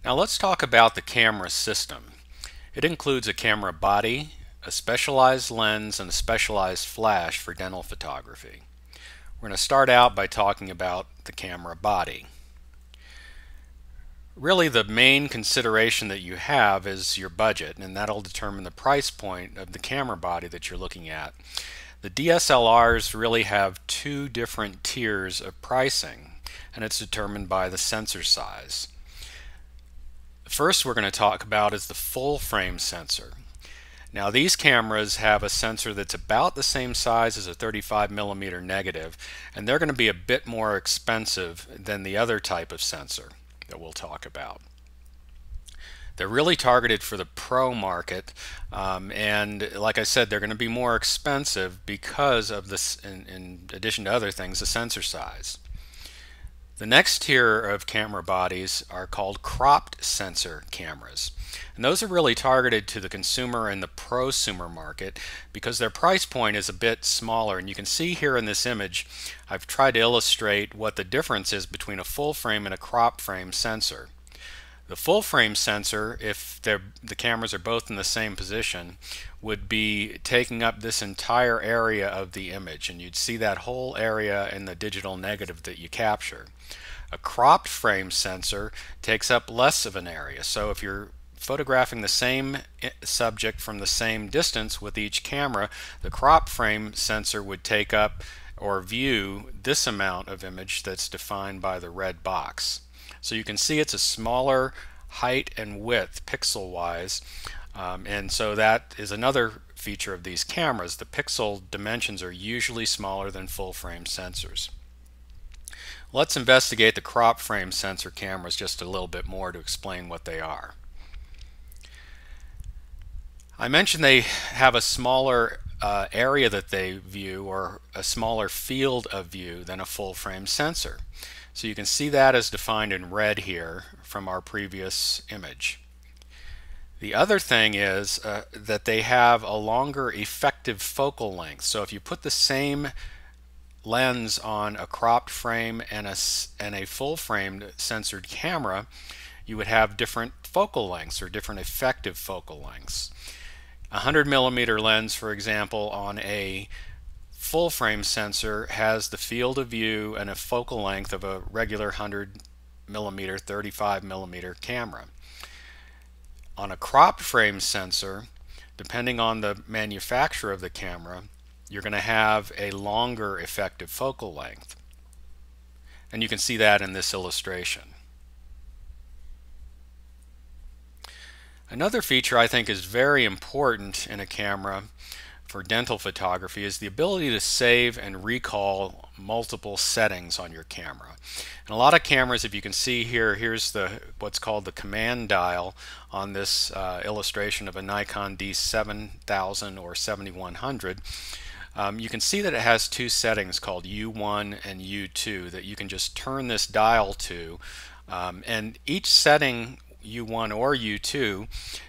Now let's talk about the camera system. It includes a camera body, a specialized lens, and a specialized flash for dental photography. We're going to start out by talking about the camera body. Really, the main consideration that you have is your budget, and that'll determine the price point of the camera body that you're looking at. The DSLRs really have two different tiers of pricing, and it's determined by the sensor size. The first we're going to talk about is the full frame sensor. Now these cameras have a sensor that's about the same size as a 35mm negative, and they're going to be a bit more expensive than the other type of sensor that we'll talk about. They're really targeted for the pro market, and like I said, they're going to be more expensive because of this, in addition to other things, the sensor size. The next tier of camera bodies are called cropped sensor cameras. And those are really targeted to the consumer and the prosumer market because their price point is a bit smaller. And you can see here in this image, I've tried to illustrate what the difference is between a full frame and a crop frame sensor. The full frame sensor, if the cameras are both in the same position, would be taking up this entire area of the image, and you'd see that whole area in the digital negative that you capture. A cropped frame sensor takes up less of an area, so if you're photographing the same subject from the same distance with each camera, the crop frame sensor would take up or view this amount of image that's defined by the red box. So you can see it's a smaller height and width pixel wise, and so that is another feature of these cameras. The pixel dimensions are usually smaller than full frame sensors. Let's investigate the crop frame sensor cameras just a little bit more to explain what they are. I mentioned they have a smaller area that they view, or a smaller field of view than a full frame sensor. So you can see that as defined in red here from our previous image. The other thing is that they have a longer effective focal length. So if you put the same lens on a cropped frame and a full framed censored camera, you would have different focal lengths or different effective focal lengths. A 100mm lens, for example, on a full frame sensor has the field of view and a focal length of a regular 100mm 35mm camera. On a cropped frame sensor, depending on the manufacturer of the camera, you're going to have a longer effective focal length, and you can see that in this illustration. Another feature I think is very important in a camera for dental photography is the ability to save and recall multiple settings on your camera. And a lot of cameras, if you can see here, here's what's called the command dial on this illustration of a Nikon D7000 or 7100. You can see that it has two settings called U1 and U2 that you can just turn this dial to, and each setting, U1 or U2,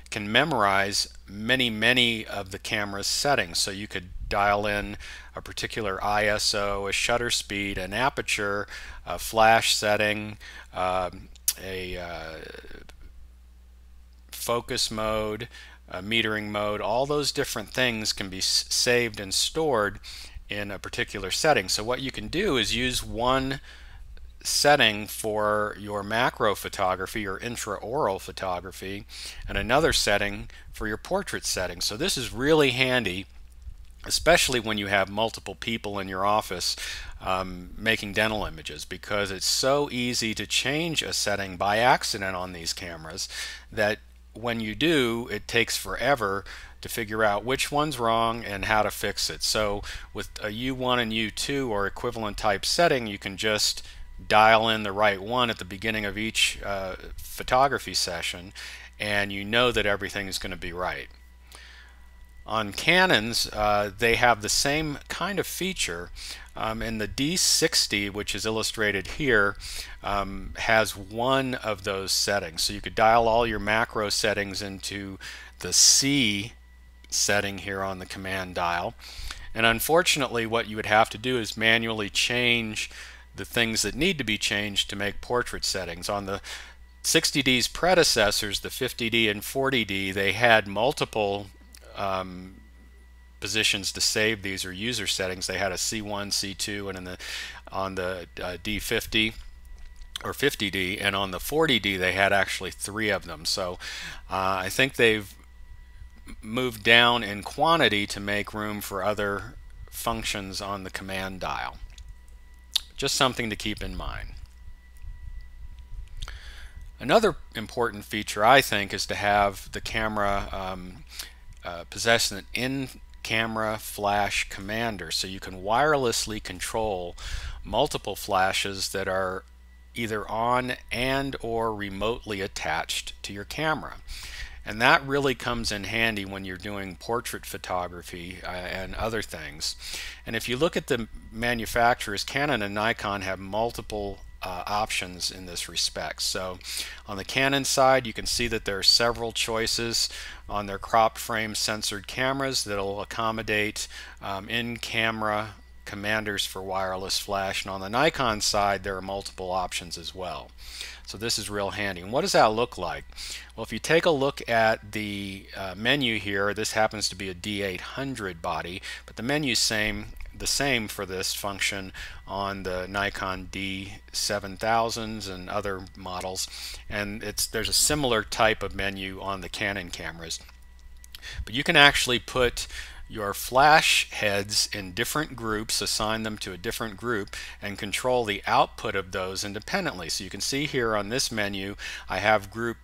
can memorize many of the camera's settings. So you could dial in a particular ISO, a shutter speed, an aperture, a flash setting, a focus mode, a metering mode. All those different things can be saved and stored in a particular setting. So what you can do is use one setting for your macro photography or intraoral photography and another setting for your portrait setting. So this is really handy, especially when you have multiple people in your office making dental images, because it's so easy to change a setting by accident on these cameras that when you do, it takes forever to figure out which one's wrong and how to fix it. So with a U1 and U2 or equivalent type setting, you can just dial in the right one at the beginning of each photography session, and you know that everything is going to be right. On Canons, they have the same kind of feature, and the D60, which is illustrated here, has one of those settings. So you could dial all your macro settings into the C setting here on the command dial, and unfortunately what you would have to do is manually change the things that need to be changed to make portrait settings. On the 60D's predecessors, the 50D and 40D, they had multiple positions to save these, or user settings. They had a C1, C2, and on the D50 or 50D, and on the 40D they had actually 3 of them. So I think they've moved down in quantity to make room for other functions on the command dial. Just something to keep in mind. Another important feature, I think, is to have the camera possess an in-camera flash commander, so you can wirelessly control multiple flashes that are either on and or remotely attached to your camera. And that really comes in handy when you're doing portrait photography and other things. And if you look at the manufacturers, Canon and Nikon have multiple options in this respect. So on the Canon side, you can see that there are several choices on their cropped frame censored cameras that will accommodate in-camera commanders for wireless flash. And on the Nikon side, there are multiple options as well. So this is real handy. And what does that look like? Well, if you take a look at the menu here, this happens to be a D800 body, but the menu's the same for this function on the Nikon D7000s and other models, and there's a similar type of menu on the Canon cameras. But you can actually put your flash heads in different groups, assign them to a different group, and control the output of those independently. So you can see here on this menu I have group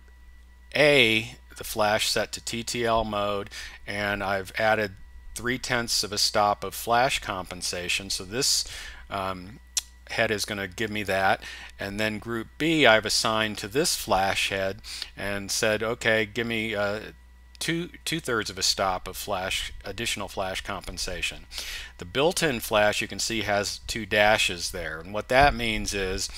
A, the flash set to TTL mode, and I've added 3/10 of a stop of flash compensation. So this head is going to give me that, and then group B I've assigned to this flash head and said, okay, give me 2/3 of a stop of additional flash compensation. The built-in flash, you can see, has 2 dashes there, and what that means is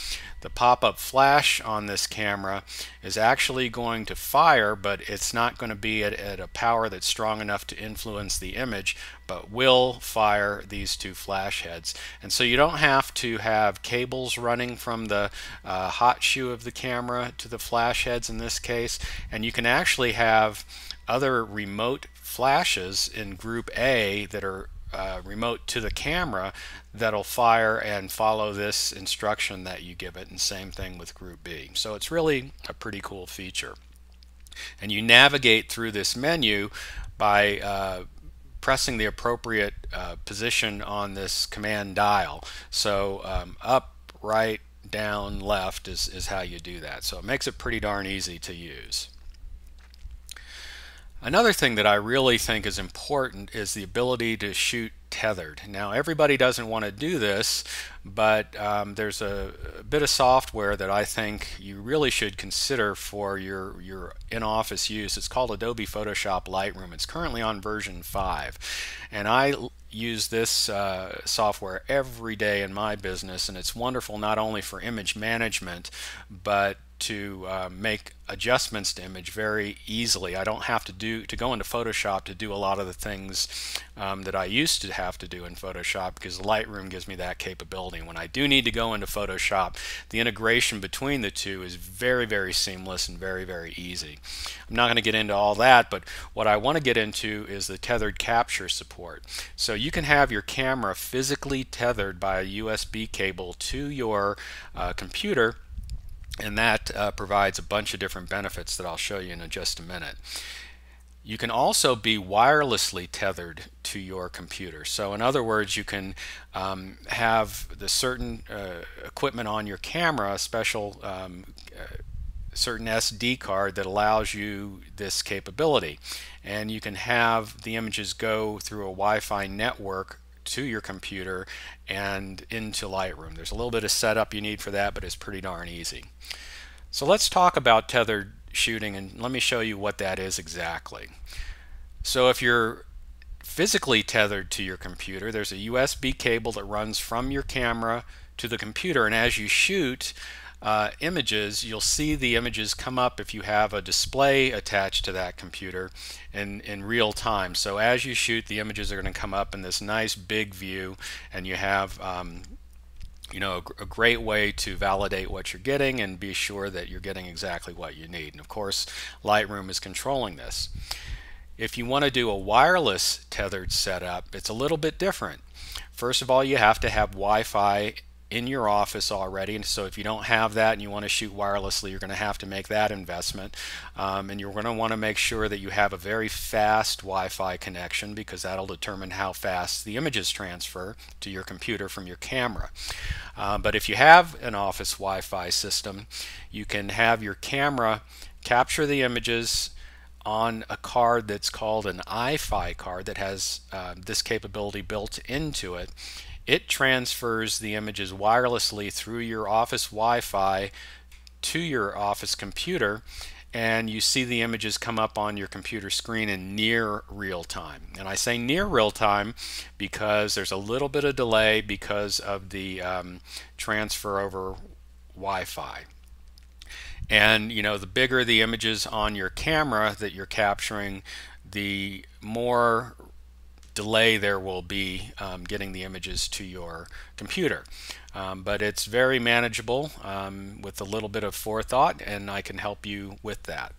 the pop-up flash on this camera is actually going to fire, but it's not going to be at a power that's strong enough to influence the image, but will fire these 2 flash heads. And so you don't have to have cables running from the hot shoe of the camera to the flash heads in this case, and you can actually have other remote flashes in group A that are remote to the camera that'll fire and follow this instruction that you give it, and same thing with group B. So it's really a pretty cool feature. And you navigate through this menu by pressing the appropriate position on this command dial. So up, right, down, left is how you do that. So it makes it pretty darn easy to use. Another thing that I really think is important is the ability to shoot tethered. Now, everybody doesn't want to do this, but there's a bit of software that I think you really should consider for your in-office use. It's called Adobe Photoshop Lightroom. It's currently on version 5, and I use this software every day in my business, and it's wonderful not only for image management, but to make adjustments to image very easily. I don't have to go into Photoshop to do a lot of the things that I used to have to do in Photoshop, because Lightroom gives me that capability. When I do need to go into Photoshop, the integration between the two is very, very seamless and very, very easy. I'm not going to get into all that, but what I want to get into is the tethered capture support. So you can have your camera physically tethered by a USB cable to your computer, and that provides a bunch of different benefits that I'll show you in just a minute. You can also be wirelessly tethered to your computer. So in other words, you can have the certain equipment on your camera, a special certain SD card that allows you this capability, and you can have the images go through a Wi-Fi network to your computer and into Lightroom. There's a little bit of setup you need for that, but it's pretty darn easy. So let's talk about tethered shooting, and let me show you what that is exactly. So if you're physically tethered to your computer, there's a USB cable that runs from your camera to the computer, and as you shoot images, you'll see the images come up if you have a display attached to that computer in real time. So as you shoot, the images are going to come up in this nice big view, and you have a great way to validate what you're getting and be sure that you're getting exactly what you need. And of course, Lightroom is controlling this. If you want to do a wireless tethered setup, it's a little bit different. First of all, you have to have Wi-Fi in your office already, and so if you don't have that and you want to shoot wirelessly, you're going to have to make that investment, and you're going to want to make sure that you have a very fast Wi-Fi connection, because that'll determine how fast the images transfer to your computer from your camera. But if you have an office Wi-Fi system, you can have your camera capture the images on a card that's called an iFi card that has this capability built into it. It transfers the images wirelessly through your office Wi-Fi to your office computer, and you see the images come up on your computer screen in near real time. And I say near real time because there's a little bit of delay because of the transfer over Wi-Fi. And the bigger the images on your camera that you're capturing, the more delay there will be getting the images to your computer. But it's very manageable with a little bit of forethought, and I can help you with that.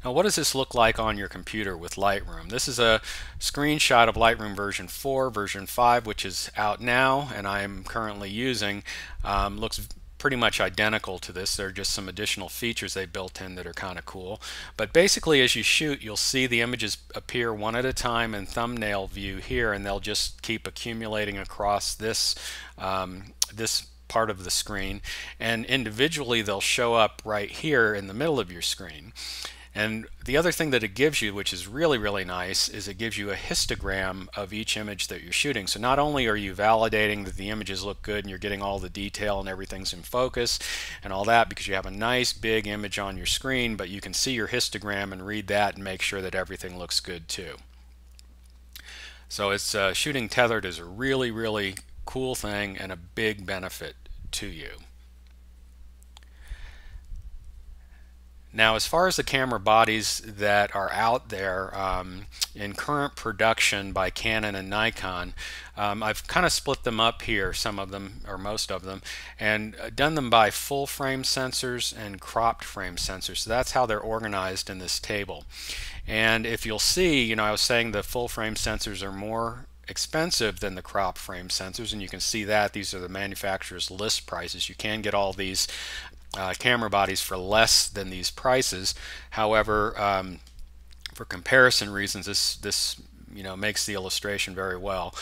Now, what does this look like on your computer with Lightroom? This is a screenshot of Lightroom version 4, version 5, which is out now and I'm currently using. Looks pretty much identical to this. There are just some additional features they built in that are kind of cool. But basically, as you shoot, you'll see the images appear one at a time in thumbnail view here, and they'll just keep accumulating across this this part of the screen, and individually they'll show up right here in the middle of your screen. And the other thing that it gives you, which is really, really nice, is it gives you a histogram of each image that you're shooting. So not only are you validating that the images look good and you're getting all the detail and everything's in focus and all that because you have a nice big image on your screen, but you can see your histogram and read that and make sure that everything looks good too. So it's shooting tethered is a really, really cool thing and a big benefit to you. Now, as far as the camera bodies that are out there in current production by Canon and Nikon, I've kind of split them up here, some of them or most of them, and done them by full frame sensors and cropped frame sensors. So that's how they're organized in this table. And if you'll see, I was saying the full frame sensors are more expensive than the crop frame sensors, and you can see that these are the manufacturer's list prices. You can get all these camera bodies for less than these prices. However, for comparison reasons, this makes the illustration very well,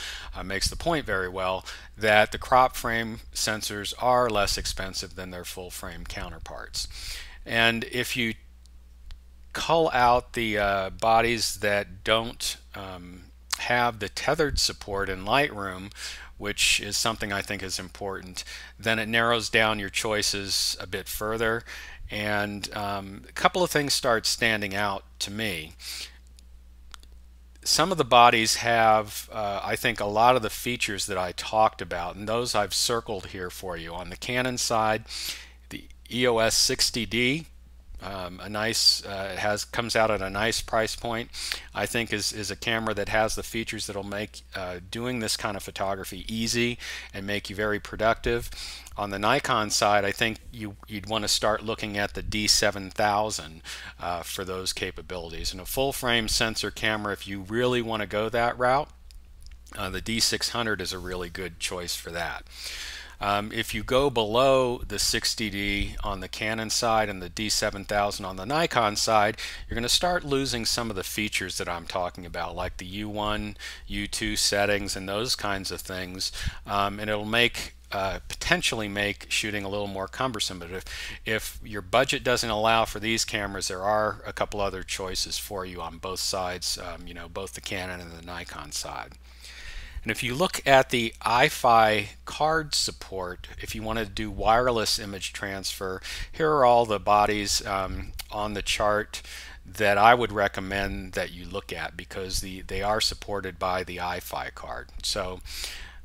makes the point very well that the crop frame sensors are less expensive than their full frame counterparts. And if you cull out the bodies that don't have the tethered support in Lightroom, which is something I think is important, then it narrows down your choices a bit further, and a couple of things start standing out to me. Some of the bodies have, I think, a lot of the features that I talked about, and those I've circled here for you. On the Canon side, the EOS 60D, a nice comes out at a nice price point. I think is a camera that has the features that'll make doing this kind of photography easy and make you very productive. On the Nikon side, I think you'd want to start looking at the D7000 for those capabilities. And a full frame sensor camera, if you really want to go that route, the D600 is a really good choice for that. If you go below the 60D on the Canon side and the D7000 on the Nikon side, you're going to start losing some of the features that I'm talking about, like the U1, U2 settings and those kinds of things, and it'll potentially make shooting a little more cumbersome. But if your budget doesn't allow for these cameras, there are a couple other choices for you on both sides, both the Canon and the Nikon side. And if you look at the iFi card support, if you want to do wireless image transfer, here are all the bodies on the chart that I would recommend that you look at, because they are supported by the iFi card. So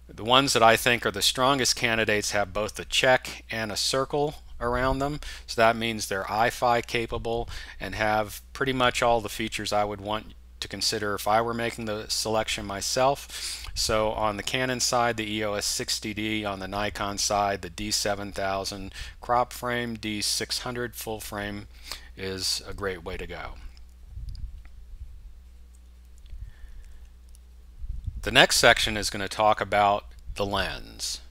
the ones that I think are the strongest candidates have both a check and a circle around them. So that means they're iFi capable and have pretty much all the features I would want to consider if I were making the selection myself. So on the Canon side, the EOS 60D, on the Nikon side, the D7000 crop frame, D600 full frame is a great way to go. The next section is going to talk about the lens.